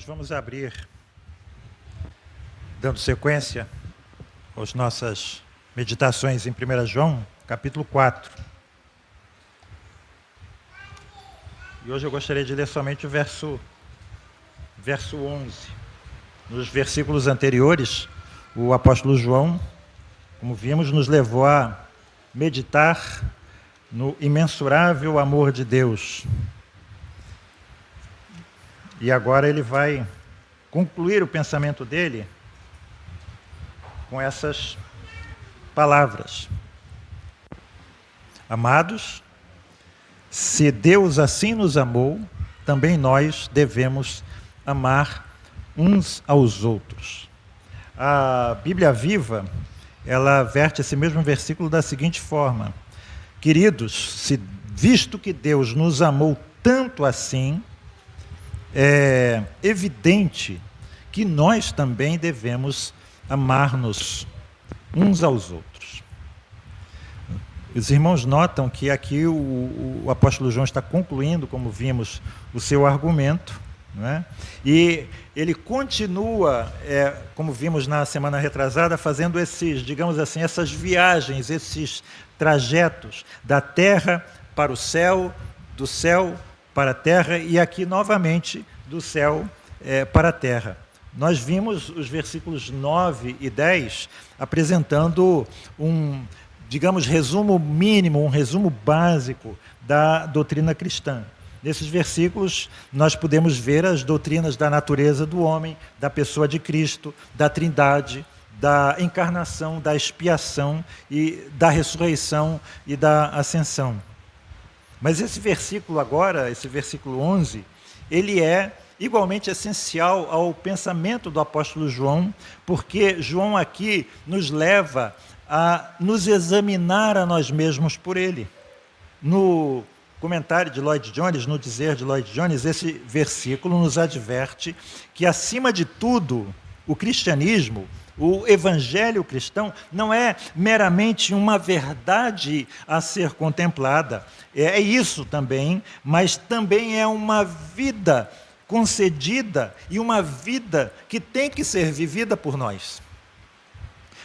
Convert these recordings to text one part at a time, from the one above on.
Irmãos, vamos abrir, dando sequência às nossas meditações em 1 João, capítulo 4. E hoje eu gostaria de ler somente o verso 11. Nos versículos anteriores, o apóstolo João, como vimos, nos levou a meditar no imensurável amor de Deus. E agora ele vai concluir o pensamento dele com essas palavras. Amados, se Deus assim nos amou, também nós devemos amar uns aos outros. A Bíblia Viva, ela verte esse mesmo versículo da seguinte forma: queridos, visto que Deus nos amou tanto assim, é evidente que nós também devemos amar-nos uns aos outros. Os irmãos notam que aqui o apóstolo João está concluindo, como vimos, o seu argumento, não é? E ele continua, como vimos na semana retrasada, fazendo esses, digamos assim, essas viagens, esses trajetos da terra para o céu, do céu para a terra e aqui novamente do céu para a terra. Nós vimos os versículos 9 e 10 apresentando um, digamos, resumo mínimo, um resumo básico da doutrina cristã. Nesses versículos nós podemos ver as doutrinas da natureza do homem, da pessoa de Cristo, da Trindade, da encarnação, da expiação e da ressurreição e da ascensão. Mas esse versículo agora, esse versículo 11, ele é igualmente essencial ao pensamento do apóstolo João, porque João aqui nos leva a nos examinar a nós mesmos por ele. No comentário de Lloyd Jones, no dizer de Lloyd Jones, esse versículo nos adverte que, acima de tudo, o cristianismo, o evangelho cristão, não é meramente uma verdade a ser contemplada, é isso também, mas também é uma vida concedida e uma vida que tem que ser vivida por nós.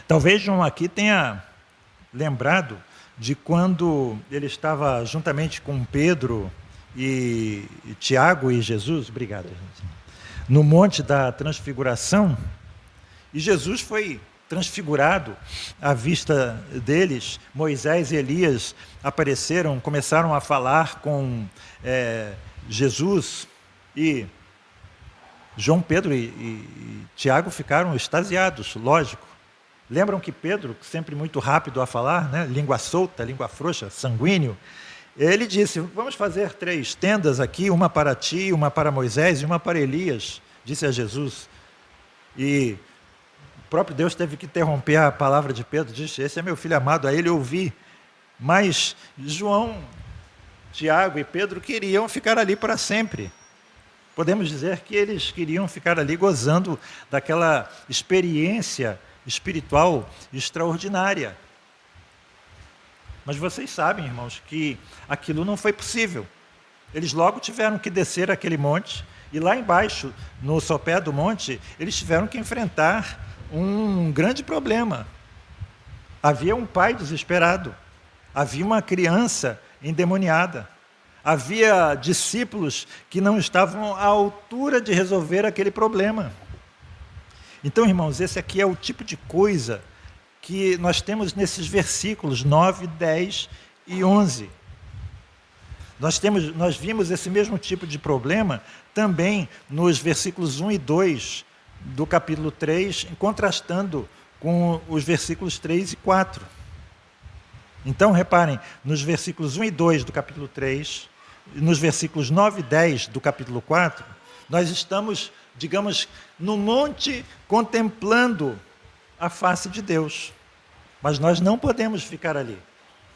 Talvez João aqui tenha lembrado de quando ele estava juntamente com Pedro e Tiago e Jesus, obrigado, no Monte da Transfiguração, e Jesus foi transfigurado à vista deles. Moisés e Elias apareceram, começaram a falar com Jesus, e João, Pedro e Tiago ficaram extasiados, lógico. Lembram que Pedro, sempre muito rápido a falar, né? Língua solta, língua frouxa, sanguíneo, ele disse: vamos fazer 3 tendas aqui, uma para ti, uma para Moisés e uma para Elias, disse a Jesus. E o próprio Deus teve que interromper a palavra de Pedro, disse: esse é meu filho amado, a ele ouvi. Mas João, Tiago e Pedro queriam ficar ali para sempre. Podemos dizer que eles queriam ficar ali gozando daquela experiência espiritual extraordinária. Mas vocês sabem, irmãos, que aquilo não foi possível. Eles logo tiveram que descer aquele monte, e lá embaixo, no sopé do monte, eles tiveram que enfrentar um grande problema. Havia um pai desesperado, havia uma criança endemoniada, havia discípulos que não estavam à altura de resolver aquele problema. Então, irmãos, esse aqui é o tipo de coisa que nós temos nesses versículos 9, 10 e 11. Nós vimos esse mesmo tipo de problema também nos versículos 1 e 2 do capítulo 3, contrastando com os versículos 3 e 4. Então, reparem, nos versículos 1 e 2 do capítulo 3, nos versículos 9 e 10 do capítulo 4, nós estamos, digamos, no monte contemplando a face de Deus. Mas nós não podemos ficar ali.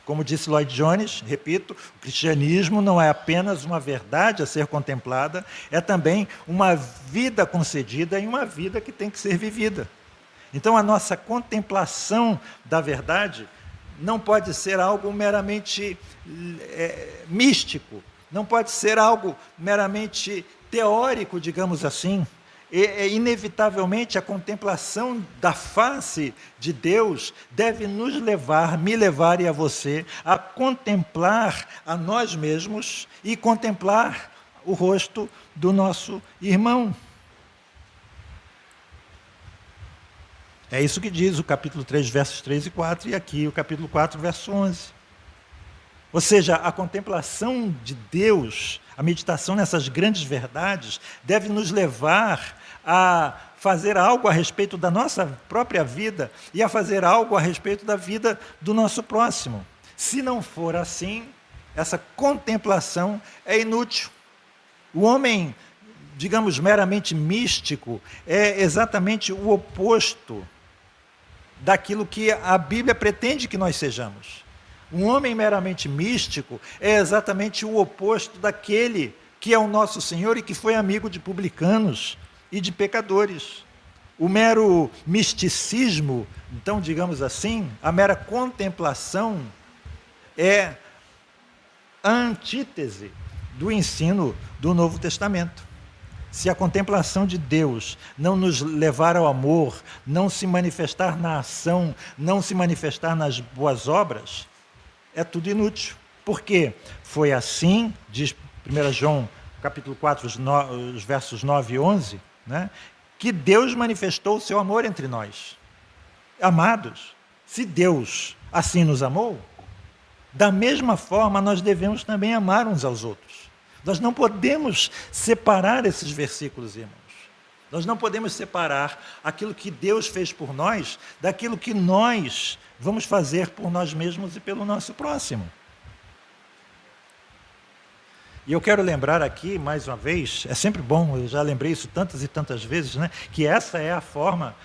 Como disse Lloyd Jones, repito, o cristianismo não é apenas uma verdade a ser contemplada, é também uma vida concedida e uma vida que tem que ser vivida. Então, a nossa contemplação da verdade não pode ser algo meramente místico, não pode ser algo meramente teórico, digamos assim, inevitavelmente a contemplação da face de Deus deve nos levar, me levar e a você, a contemplar a nós mesmos e contemplar o rosto do nosso irmão. É isso que diz o capítulo 3, versos 3 e 4, e aqui o capítulo 4, verso 11. Ou seja, a contemplação de Deus, a meditação nessas grandes verdades, deve nos levar a fazer algo a respeito da nossa própria vida e a fazer algo a respeito da vida do nosso próximo. Se não for assim, essa contemplação é inútil. O homem, digamos, meramente místico, é exatamente o oposto daquilo que a Bíblia pretende que nós sejamos. Um homem meramente místico é exatamente o oposto daquele que é o nosso Senhor e que foi amigo de publicanos e de pecadores. O mero misticismo, então, digamos assim, a mera contemplação é a antítese do ensino do Novo Testamento. Se a contemplação de Deus não nos levar ao amor, não se manifestar na ação, não se manifestar nas boas obras, é tudo inútil. Por quê? Foi assim, diz 1 João capítulo 4, os versos 9 e 11, né, que Deus manifestou o seu amor entre nós. Amados, se Deus assim nos amou, da mesma forma nós devemos também amar uns aos outros. Nós não podemos separar esses versículos, irmãos. Nós não podemos separar aquilo que Deus fez por nós daquilo que nós vamos fazer por nós mesmos e pelo nosso próximo. E eu quero lembrar aqui, mais uma vez, é sempre bom, eu já lembrei isso tantas e tantas vezes, né, que essa é a forma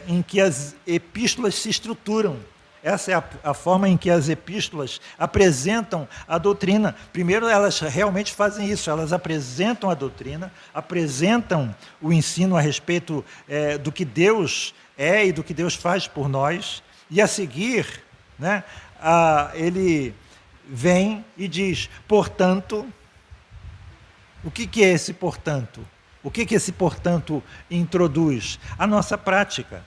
em que as epístolas se estruturam. Essa é a forma em que as epístolas apresentam a doutrina. Primeiro, elas realmente fazem isso, elas apresentam a doutrina, apresentam o ensino a respeito do que Deus é e do que Deus faz por nós, e a seguir, né, ele vem e diz, portanto, o que é esse portanto? O que esse portanto introduz? A nossa prática.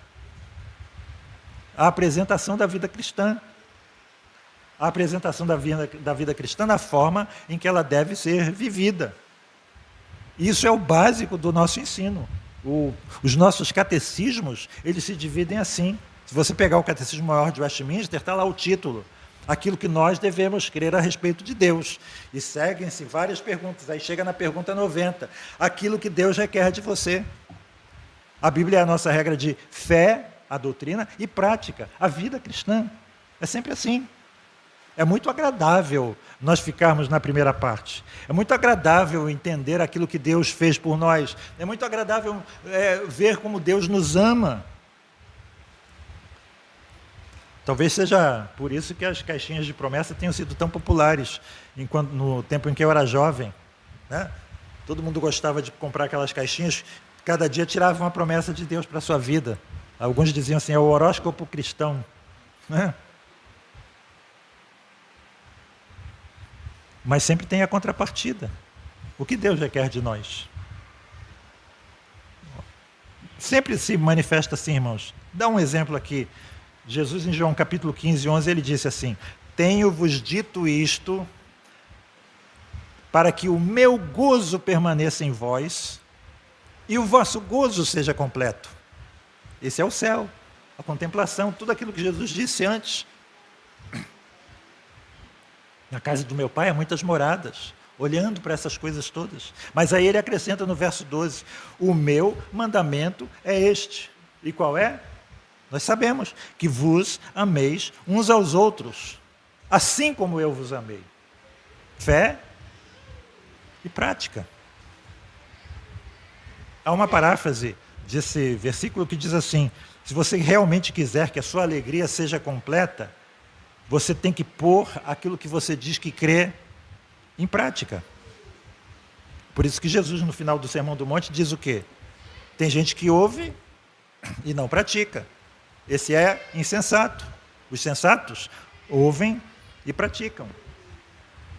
A apresentação da vida cristã. A apresentação da vida cristã na forma em que ela deve ser vivida. Isso é o básico do nosso ensino. Os nossos catecismos, eles se dividem assim. Se você pegar o Catecismo Maior de Westminster, está lá o título. Aquilo que nós devemos crer a respeito de Deus. E seguem-se várias perguntas. Aí chega na pergunta 90. Aquilo que Deus requer de você. A Bíblia é a nossa regra de fé, a doutrina e prática, a vida cristã. É sempre assim. É muito agradável nós ficarmos na primeira parte. É muito agradável entender aquilo que Deus fez por nós. É muito agradável ver como Deus nos ama. Talvez seja por isso que as caixinhas de promessa tenham sido tão populares no tempo em que eu era jovem, né? Todo mundo gostava de comprar aquelas caixinhas, cada dia tirava uma promessa de Deus para a sua vida. Alguns diziam assim, é o horóscopo cristão, né? Mas sempre tem a contrapartida. O que Deus requer de nós? Sempre se manifesta assim, irmãos. Dá um exemplo aqui. Jesus, em João capítulo 15, 11, ele disse assim, tenho-vos dito isto para que o meu gozo permaneça em vós e o vosso gozo seja completo. Esse é o céu, a contemplação, tudo aquilo que Jesus disse antes. Na casa do meu pai há muitas moradas, olhando para essas coisas todas. Mas aí ele acrescenta no verso 12, o meu mandamento é este. E qual é? Nós sabemos que vos ameis uns aos outros, assim como eu vos amei. Fé e prática. Há uma paráfrase desse versículo que diz assim, se você realmente quiser que a sua alegria seja completa, você tem que pôr aquilo que você diz que crê em prática. Por isso que Jesus, no final do Sermão do Monte, diz o quê? Tem gente que ouve e não pratica. Esse é insensato. Os sensatos ouvem e praticam.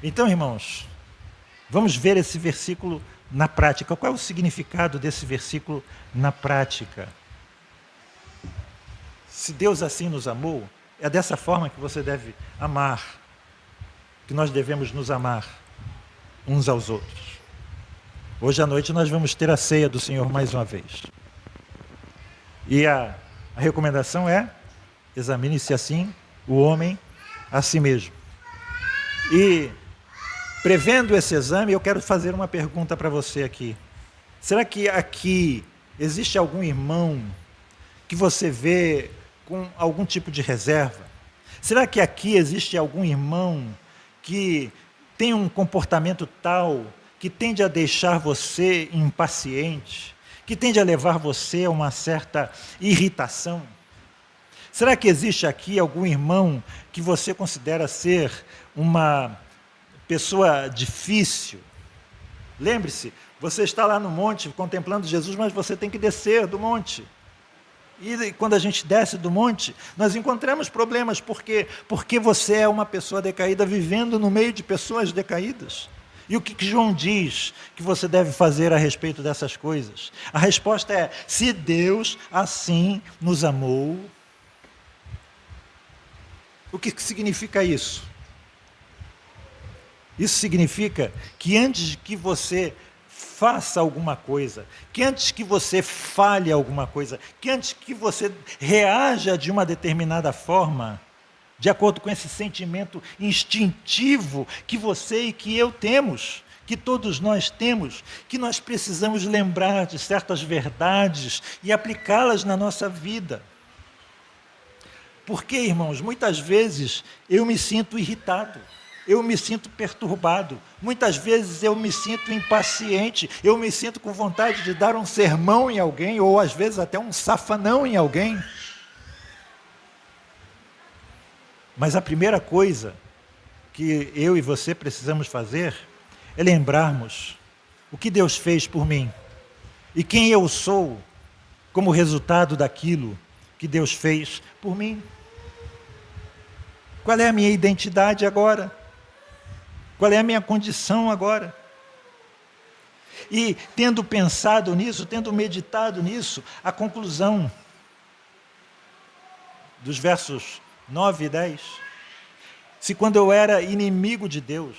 Então, irmãos, vamos ver esse versículo na prática. Qual é o significado desse versículo na prática? Se Deus assim nos amou, é dessa forma que você deve amar, que nós devemos nos amar uns aos outros. Hoje à noite nós vamos ter a ceia do Senhor mais uma vez. E a recomendação é: examine-se assim o homem a si mesmo. E, prevendo esse exame, eu quero fazer uma pergunta para você aqui. Será que aqui existe algum irmão que você vê com algum tipo de reserva? Será que aqui existe algum irmão que tem um comportamento tal que tende a deixar você impaciente, que tende a levar você a uma certa irritação? Será que existe aqui algum irmão que você considera ser uma pessoa difícil? Lembre-se, você está lá no monte contemplando Jesus, mas você tem que descer do monte. E quando a gente desce do monte, nós encontramos problemas, porque você é uma pessoa decaída vivendo no meio de pessoas decaídas. E o que João diz que você deve fazer a respeito dessas coisas? A resposta é: se Deus assim nos amou. O que significa isso? Isso significa que antes que você faça alguma coisa, que antes que você fale alguma coisa, que antes que você reaja de uma determinada forma, de acordo com esse sentimento instintivo que você e que eu temos, que todos nós temos, que nós precisamos lembrar de certas verdades e aplicá-las na nossa vida. Porque, irmãos, muitas vezes eu me sinto irritado, eu me sinto perturbado, muitas vezes eu me sinto impaciente, eu me sinto com vontade de dar um sermão em alguém, ou às vezes até um safanão em alguém. Mas a primeira coisa que eu e você precisamos fazer é lembrarmos o que Deus fez por mim e quem eu sou como resultado daquilo que Deus fez por mim. Qual é a minha identidade agora? Qual é a minha condição agora? E tendo pensado nisso, tendo meditado nisso, a conclusão dos versos 9 e 10, se quando eu era inimigo de Deus,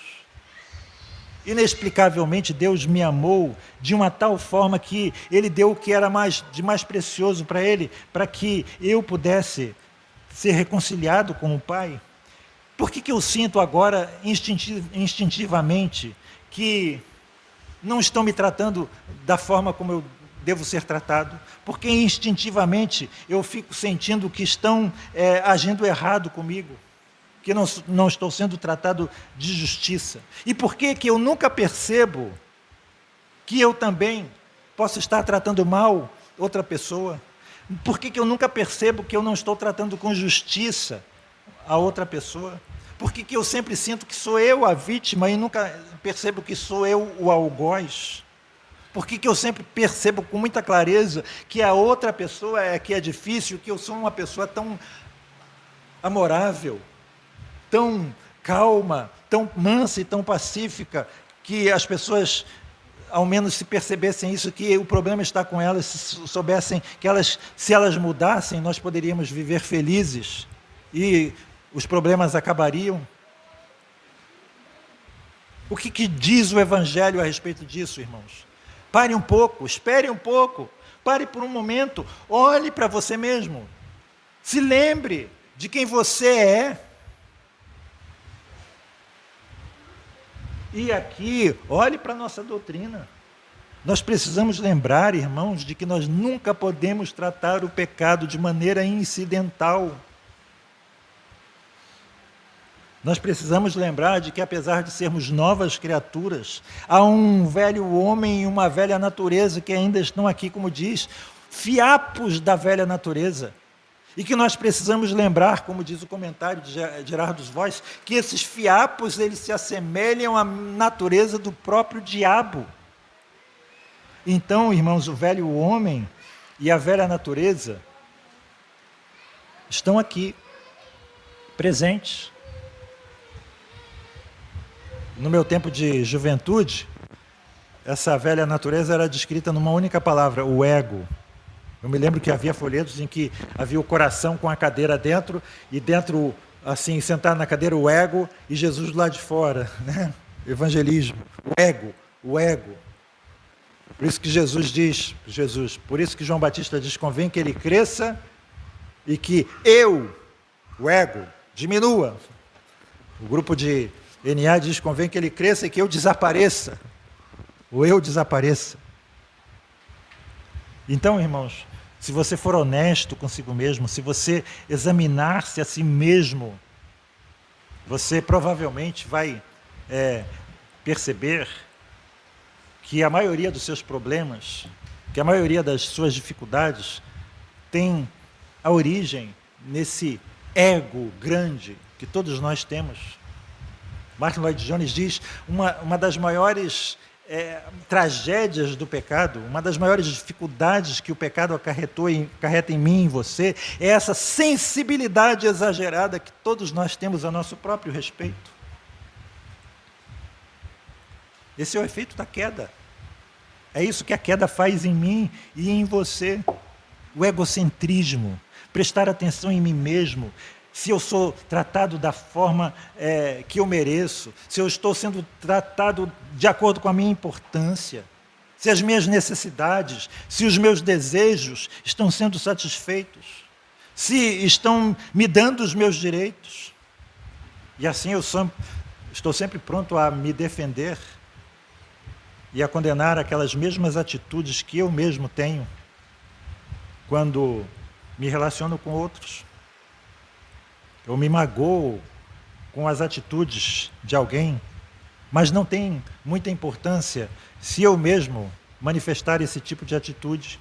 inexplicavelmente Deus me amou de uma tal forma que Ele deu o que era de mais precioso para Ele, para que eu pudesse ser reconciliado com o Pai. Por que eu sinto agora instintivamente que não estão me tratando da forma como eu devo ser tratado? Porque instintivamente eu fico sentindo que estão agindo errado comigo, que não estou sendo tratado de justiça. E por que eu nunca percebo que eu também posso estar tratando mal outra pessoa? Por que eu nunca percebo que eu não estou tratando com justiça a outra pessoa? Por que eu sempre sinto que sou eu a vítima e nunca percebo que sou eu o algoz? Por que eu sempre percebo com muita clareza que a outra pessoa é que é difícil, que eu sou uma pessoa tão amorável, tão calma, tão mansa e tão pacífica, que as pessoas, ao menos se percebessem isso, que o problema está com elas, se soubessem que se elas mudassem, nós poderíamos viver felizes e os problemas acabariam? O que diz o Evangelho a respeito disso, irmãos? Pare um pouco, espere um pouco, pare por um momento, olhe para você mesmo, se lembre de quem você é. E aqui, olhe para a nossa doutrina. Nós precisamos lembrar, irmãos, de que nós nunca podemos tratar o pecado de maneira incidental. Nós precisamos lembrar de que, apesar de sermos novas criaturas, há um velho homem e uma velha natureza que ainda estão aqui, como diz, fiapos da velha natureza. E que nós precisamos lembrar, como diz o comentário de Gerardo Voss, que esses fiapos eles se assemelham à natureza do próprio diabo. Então, irmãos, o velho homem e a velha natureza estão aqui, presentes. No meu tempo de juventude, essa velha natureza era descrita numa única palavra, o ego. Eu me lembro que havia folhetos em que havia o coração com a cadeira dentro, e dentro, assim, sentado na cadeira, o ego, e Jesus do lado de fora, né? Evangelismo, o ego, o ego. Por isso que por isso que João Batista diz, convém que ele cresça e que eu, o ego, diminua. O grupo de NA diz, convém que ele cresça e que eu desapareça. O eu desapareça. Então, irmãos, se você for honesto consigo mesmo, se você examinar-se a si mesmo, você provavelmente vai perceber que a maioria dos seus problemas, que a maioria das suas dificuldades tem a origem nesse ego grande que todos nós temos. Martin Lloyd Jones diz, uma das maiores tragédias do pecado, uma das maiores dificuldades que o pecado acarreta em mim e em você, é essa sensibilidade exagerada que todos nós temos a nosso próprio respeito. Esse é o efeito da queda. É isso que a queda faz em mim e em você. O egocentrismo, prestar atenção em mim mesmo, se eu sou tratado da forma que eu mereço, se eu estou sendo tratado de acordo com a minha importância, se as minhas necessidades, se os meus desejos estão sendo satisfeitos, se estão me dando os meus direitos. E assim eu estou sempre pronto a me defender e a condenar aquelas mesmas atitudes que eu mesmo tenho quando me relaciono com outros. Eu me magoo com as atitudes de alguém, mas não tem muita importância se eu mesmo manifestar esse tipo de atitude.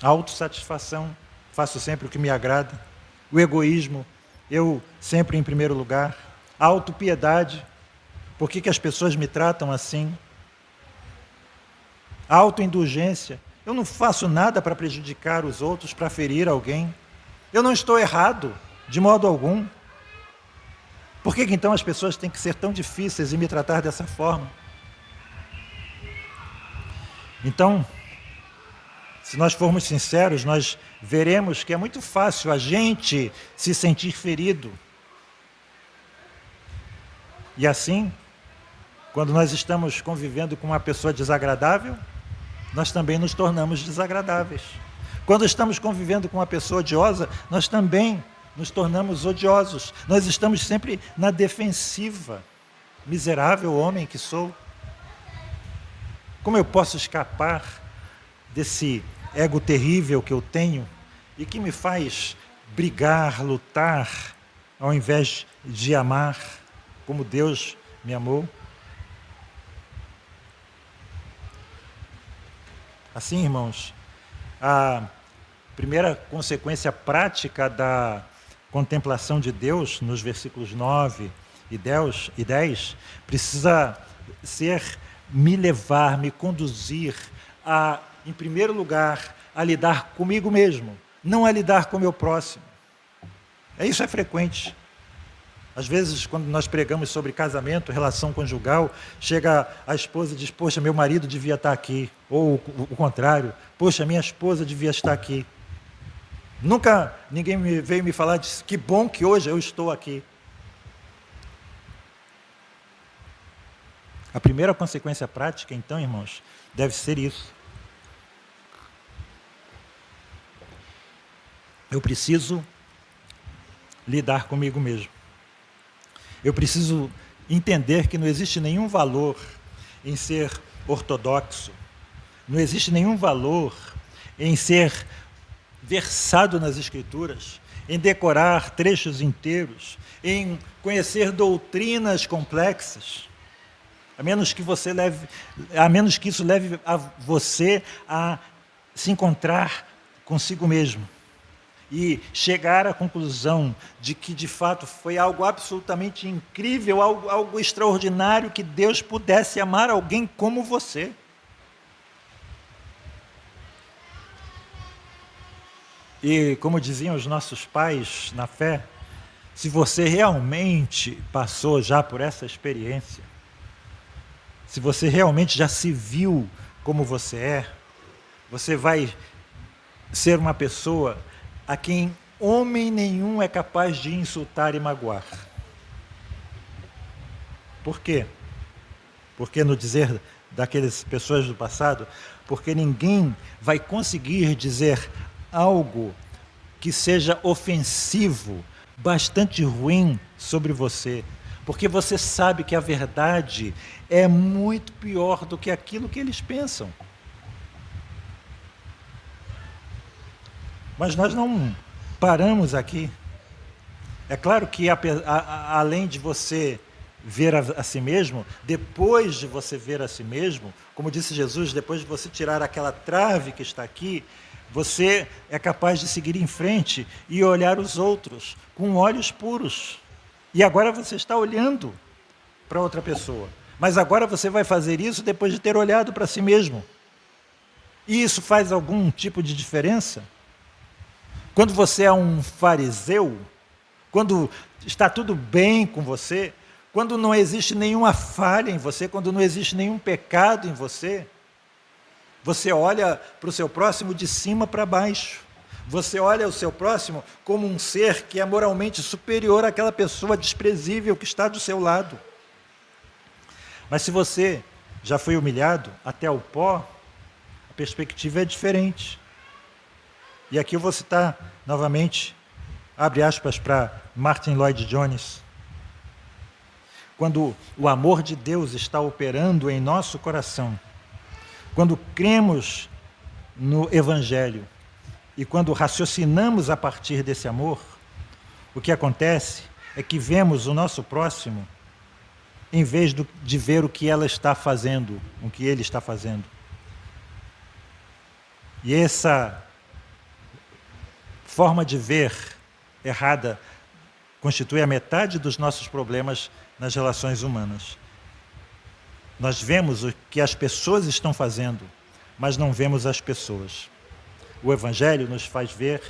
A autossatisfação, faço sempre o que me agrada. O egoísmo, eu sempre em primeiro lugar. A autopiedade, por que as pessoas me tratam assim? A autoindulgência, eu não faço nada para prejudicar os outros, para ferir alguém. Eu não estou errado, de modo algum. Por que então as pessoas têm que ser tão difíceis e me tratar dessa forma? Então, se nós formos sinceros, nós veremos que é muito fácil a gente se sentir ferido. E assim, quando nós estamos convivendo com uma pessoa desagradável, nós também nos tornamos desagradáveis. Quando estamos convivendo com uma pessoa odiosa, nós também nos tornamos odiosos. Nós estamos sempre na defensiva. Miserável homem que sou. Como eu posso escapar desse ego terrível que eu tenho e que me faz brigar, lutar, ao invés de amar como Deus me amou? Assim, irmãos, a primeira consequência prática da contemplação de Deus, nos versículos 9 e 10, precisa ser me levar, me conduzir a, em primeiro lugar, a lidar comigo mesmo, não a lidar com o meu próximo. Isso é frequente. Às vezes, quando nós pregamos sobre casamento, relação conjugal, chega a esposa e diz, poxa, meu marido devia estar aqui. Ou o contrário, poxa, minha esposa devia estar aqui. Nunca ninguém veio me falar disso, que bom que hoje eu estou aqui. A primeira consequência prática, então, irmãos, deve ser isso. Eu preciso lidar comigo mesmo. Eu preciso entender que não existe nenhum valor em ser ortodoxo, não existe nenhum valor em ser versado nas Escrituras, em decorar trechos inteiros, em conhecer doutrinas complexas, a menos que isso leve a você a se encontrar consigo mesmo e chegar à conclusão de que, de fato, foi algo absolutamente incrível, algo extraordinário, que Deus pudesse amar alguém como você. E, como diziam os nossos pais na fé, se você realmente passou já por essa experiência, se você realmente já se viu como você vai ser uma pessoa a quem homem nenhum é capaz de insultar e magoar. Por quê? Porque no dizer daquelas pessoas do passado, porque ninguém vai conseguir dizer algo que seja ofensivo, bastante ruim sobre você, porque você sabe que a verdade é muito pior do que aquilo que eles pensam. Mas nós não paramos aqui. É claro que além de você ver a si mesmo, depois de você ver a si mesmo, como disse Jesus, depois de você tirar aquela trave que está aqui, você é capaz de seguir em frente e olhar os outros com olhos puros. E agora você está olhando para outra pessoa. Mas agora você vai fazer isso depois de ter olhado para si mesmo. E isso faz algum tipo de diferença? Quando você é um fariseu, quando está tudo bem com você, quando não existe nenhuma falha em você, quando não existe nenhum pecado em você, você olha para o seu próximo de cima para baixo. Você olha o seu próximo como um ser que é moralmente superior àquela pessoa desprezível que está do seu lado. Mas se você já foi humilhado até o pó, a perspectiva é diferente. E aqui eu vou citar novamente, abre aspas para Martin Lloyd Jones. Quando o amor de Deus está operando em nosso coração, quando cremos no Evangelho e quando raciocinamos a partir desse amor, o que acontece é que vemos o nosso próximo em vez de ver o que ela está fazendo, o que ele está fazendo. E essa forma de ver errada constitui a metade dos nossos problemas nas relações humanas. Nós vemos o que as pessoas estão fazendo, mas não vemos as pessoas. O Evangelho nos faz ver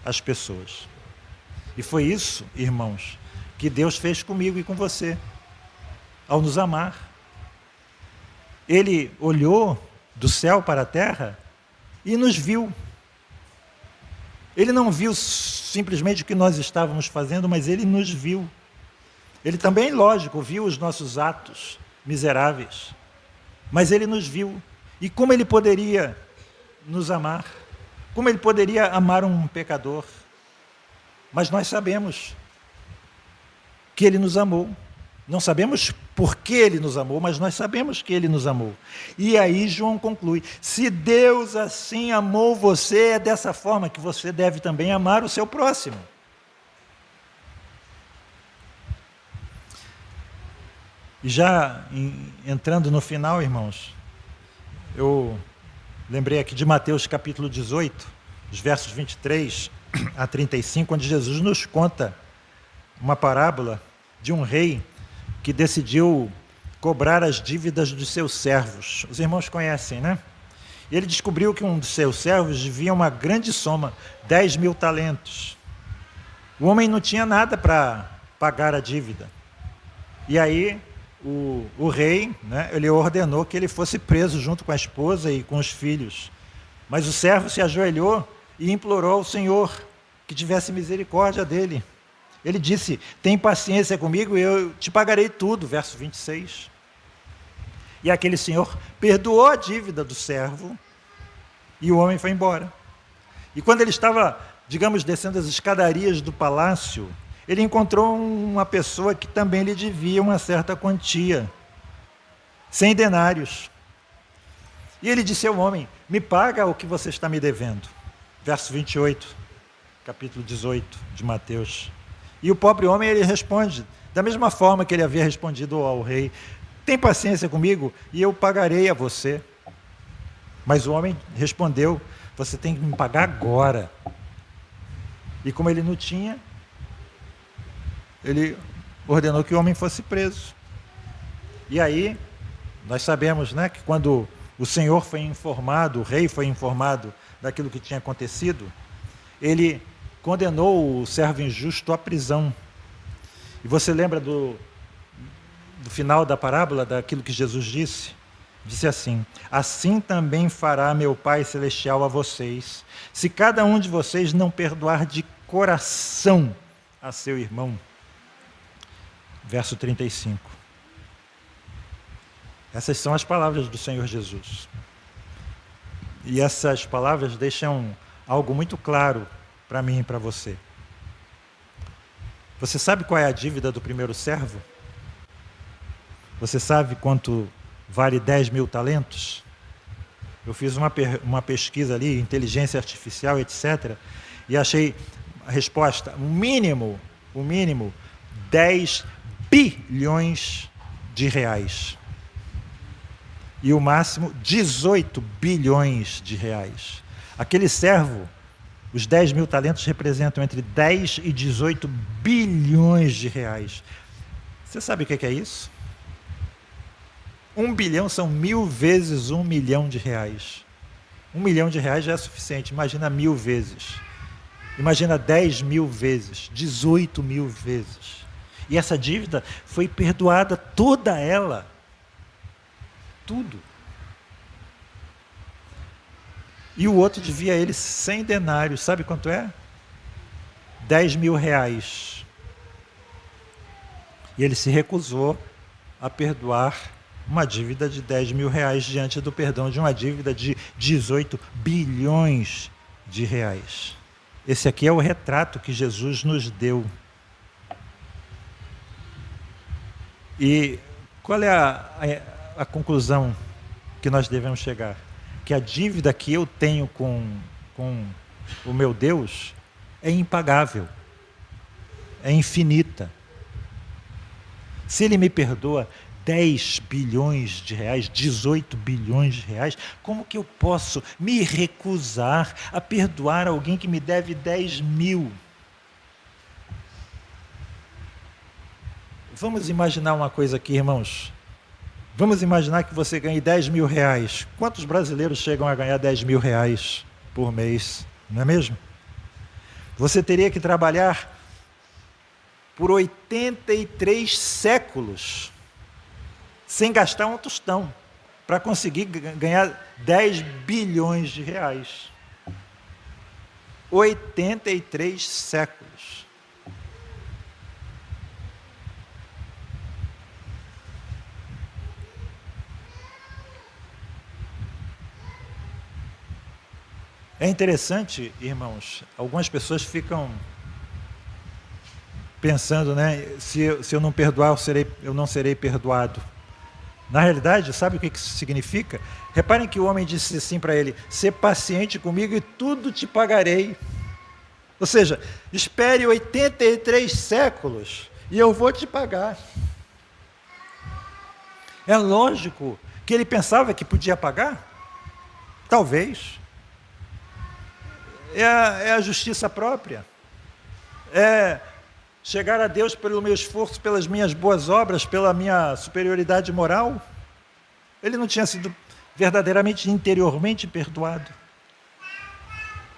as pessoas. E foi isso, irmãos, que Deus fez comigo e com você, ao nos amar. Ele olhou do céu para a terra e nos viu. Ele não viu simplesmente o que nós estávamos fazendo, mas ele nos viu. Ele também, lógico, viu os nossos atos miseráveis, mas ele nos viu. E como ele poderia nos amar? Como ele poderia amar um pecador? Mas nós sabemos que ele nos amou. Não sabemos por que ele nos amou, mas nós sabemos que ele nos amou. E aí João conclui: se Deus assim amou você, é dessa forma que você deve também amar o seu próximo. E já entrando no final, irmãos, eu lembrei aqui de Mateus capítulo 18, os versos 23 a 35, onde Jesus nos conta uma parábola de um rei que decidiu cobrar as dívidas dos seus servos. Os irmãos conhecem, né? E ele descobriu que um dos seus servos devia uma grande soma, 10.000 talentos. O homem não tinha nada para pagar a dívida. E aí o rei, né, ele ordenou que ele fosse preso junto com a esposa e com os filhos. Mas o servo se ajoelhou e implorou ao Senhor que tivesse misericórdia dele. Ele disse: tem paciência comigo e eu te pagarei tudo, verso 26. E aquele senhor perdoou a dívida do servo e o homem foi embora. E quando ele estava, digamos, descendo as escadarias do palácio, ele encontrou uma pessoa que também lhe devia uma certa quantia, 100 denários. E ele disse ao homem: me paga o que você está me devendo. Verso 28, capítulo 18 de Mateus. E o pobre homem, ele responde, da mesma forma que ele havia respondido ao rei: tem paciência comigo e eu pagarei a você. Mas o homem respondeu: você tem que me pagar agora. E como ele não tinha, ele ordenou que o homem fosse preso. E aí, nós sabemos, né, que quando o Senhor foi informado, o rei foi informado daquilo que tinha acontecido, ele condenou o servo injusto à prisão. E você lembra do final da parábola, daquilo que Jesus disse assim: assim também fará meu Pai Celestial a vocês, se cada um de vocês não perdoar de coração a seu irmão. Verso 35. Essas são as palavras do Senhor Jesus. E essas palavras deixam algo muito claro para mim e para você. Você sabe qual é a dívida do primeiro servo? Você sabe quanto vale 10 mil talentos? Eu fiz uma pesquisa ali, inteligência artificial, etc. E achei a resposta, o mínimo, 10 bilhões de reais. E o máximo, 18 bilhões de reais. Aquele servo, os 10 mil talentos representam entre 10 e 18 bilhões de reais. Você sabe o que é isso? 1 bilhão são 1000 vezes 1 milhão de reais. 1 milhão de reais já é suficiente, imagina 1000 vezes. Imagina 10 mil vezes, 18 mil vezes. E essa dívida foi perdoada, toda ela. Tudo. E o outro devia a ele 100 denários. Sabe quanto é? 10 mil reais. E ele se recusou a perdoar uma dívida de 10 mil reais diante do perdão de uma dívida de 18 bilhões de reais. Esse aqui é o retrato que Jesus nos deu. E qual é a conclusão que nós devemos chegar? Que a dívida que eu tenho com o meu Deus é impagável, é infinita. Se Ele me perdoa 10 bilhões de reais, 18 bilhões de reais, como que eu posso me recusar a perdoar alguém que me deve 10 mil? Vamos imaginar uma coisa aqui, irmãos. Vamos imaginar que você ganhe 10 mil reais. Quantos brasileiros chegam a ganhar 10 mil reais por mês? Não é mesmo? Você teria que trabalhar por 83 séculos sem gastar um tostão para conseguir ganhar 10 bilhões de reais. 83 séculos. É interessante, irmãos, algumas pessoas ficam pensando, né, se eu não perdoar, eu não serei perdoado. Na realidade, sabe o que isso significa? Reparem que o homem disse assim para ele: ser paciente comigo e tudo te pagarei. Ou seja, espere 83 séculos e eu vou te pagar. É lógico que ele pensava que podia pagar? Talvez. É a justiça própria. É chegar a Deus pelo meu esforço, pelas minhas boas obras, pela minha superioridade moral. Ele não tinha sido verdadeiramente, interiormente perdoado.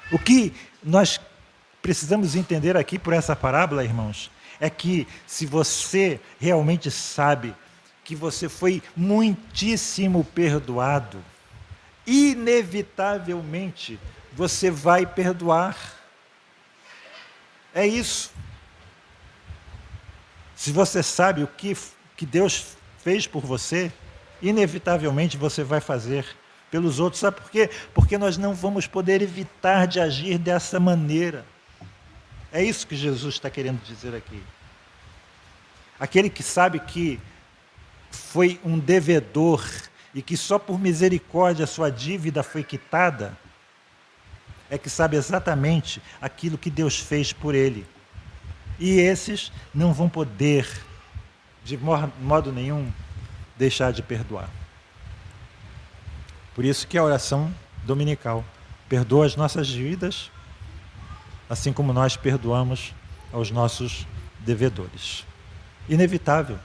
O que nós precisamos entender aqui por essa parábola, irmãos, é que se você realmente sabe que você foi muitíssimo perdoado, inevitavelmente você vai perdoar. É isso. Se você sabe o que Deus fez por você, inevitavelmente você vai fazer pelos outros. Sabe por quê? Porque nós não vamos poder evitar de agir dessa maneira. É isso que Jesus está querendo dizer aqui. Aquele que sabe que foi um devedor e que só por misericórdia a sua dívida foi quitada, é que sabe exatamente aquilo que Deus fez por ele. E esses não vão poder, de modo nenhum, deixar de perdoar. Por isso que a oração dominical perdoa as nossas dívidas, assim como nós perdoamos aos nossos devedores. Inevitável.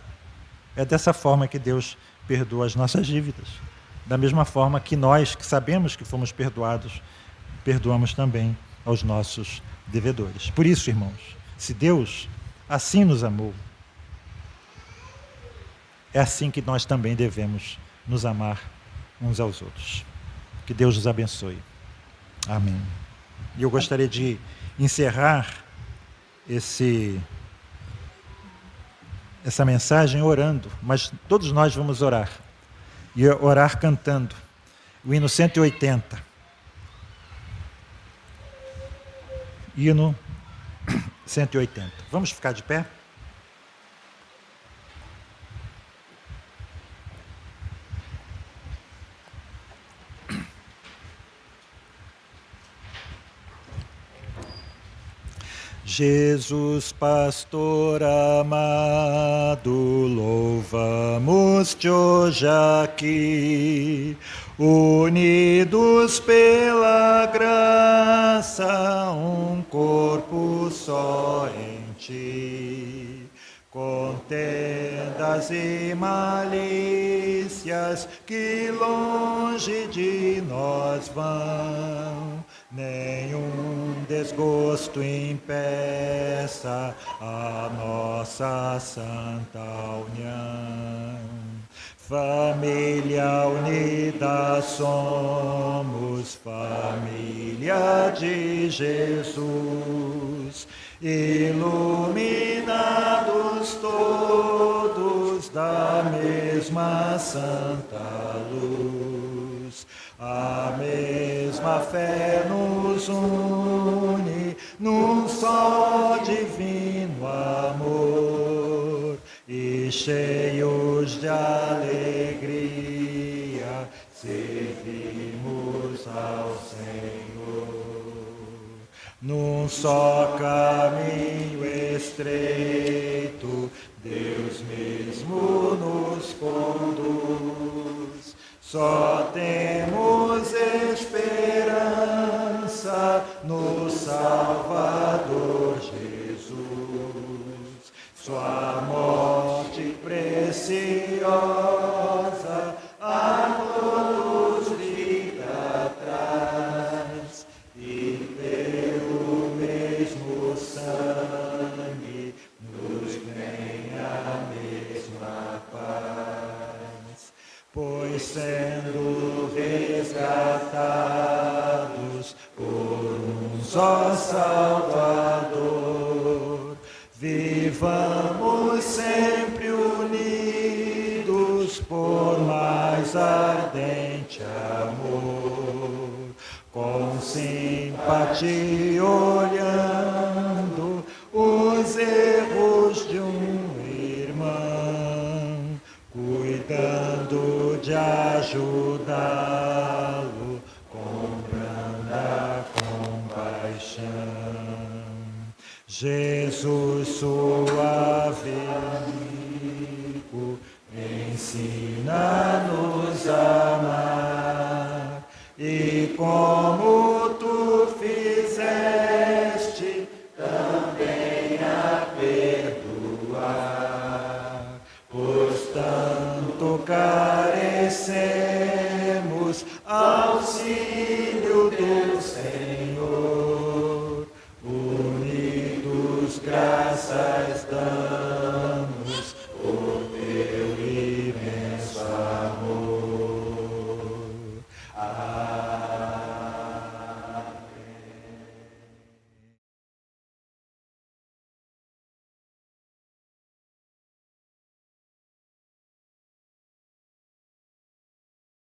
É dessa forma que Deus perdoa as nossas dívidas. Da mesma forma que nós, que sabemos que fomos perdoados, perdoamos também aos nossos devedores. Por isso, irmãos, se Deus assim nos amou, é assim que nós também devemos nos amar uns aos outros. Que Deus os abençoe. Amém. E eu gostaria de encerrar essa mensagem orando, mas todos nós vamos orar. E orar cantando o hino 180. Hino 180. Vamos ficar de pé? Jesus, pastor amado, louvamos-te hoje aqui, unidos pela graça, um corpo só em ti. Contendas e malícias que longe de nós vão, nenhum desgosto impeça a nossa santa união. Família unida somos, família de Jesus, iluminados todos da mesma santa luz. A mesma fé nos une num só divino amor, e cheios de alegria servimos ao Senhor. Num só caminho estreito, Deus mesmo nos conduz. Só temos esperança no Salvador Jesus. Sua morte preciosa a todos vida traz, e pelo mesmo sangue nos vem a mesma paz. Pois sendo resgatados por um só Salvador, vivamos sempre unidos por mais ardente amor, com simpatia olhando os erros de um irmão, cuidando de ajudá-lo com branda compaixão. Jesus, suave amigo, ensina